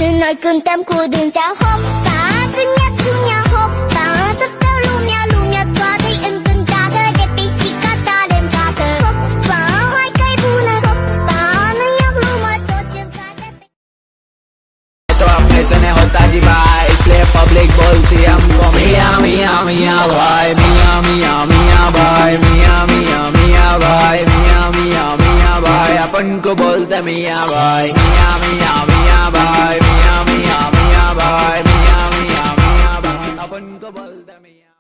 Chứ nói cơn tâm của đường ra hộp bà Cứ nhắc chú nhà hộp bà Tất béo lù nhà toa thấy ưng cơn ta thơ Đẹp bị xì cá ta đêm ta thơ Hộp bà hai cây bu nè hộp bà Nó nhóc lù mà tổ trường ca तो अपने से नहीं होता जी भाई इसलिए public बोलती हमको मियाँ मियाँ मियाँ भाई मियाँ मियाँ मियाँ भाई मियाँ मियाँ मियाँ भाई मियाँ मियाँ मियाँ भाई अपन को बोलते मियाँ भाई मियाँ मियाँ मियाँ भाई मियाँ मियाँ मियाँ भाई मियाँ मियाँ मियाँ भाई अपन को बोलते मियाँ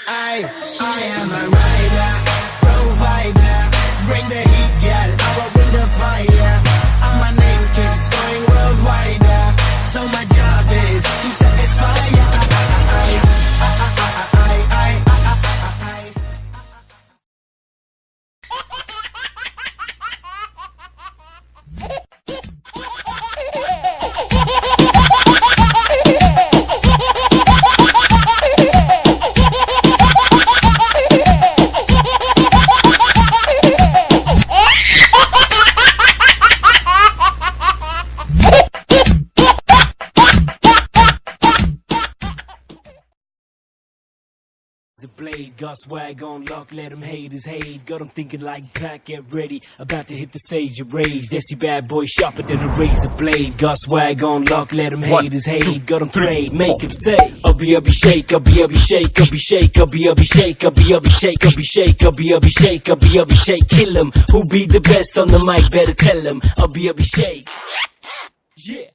I am a rider, provider. Bring the heat, girl. I will bring the fire. And my name keeps going worldwide. So my job is to satisfy ya. The blade, got swag on lock, let them haters hate. Got them thinking like pack, get ready. About to hit the stage of rage. Desi bad boy sharper than a razor blade. Got swag on lock, let them haters hate. Got them prayed, make him say Ubby shake, Ubby shake, Ubby shake, Ubby shake, Ubby shake, Ubby shake, Ubby shake, Ubby shake. Kill him, who be the best on the mic, better tell him Ubby shake. Yeah.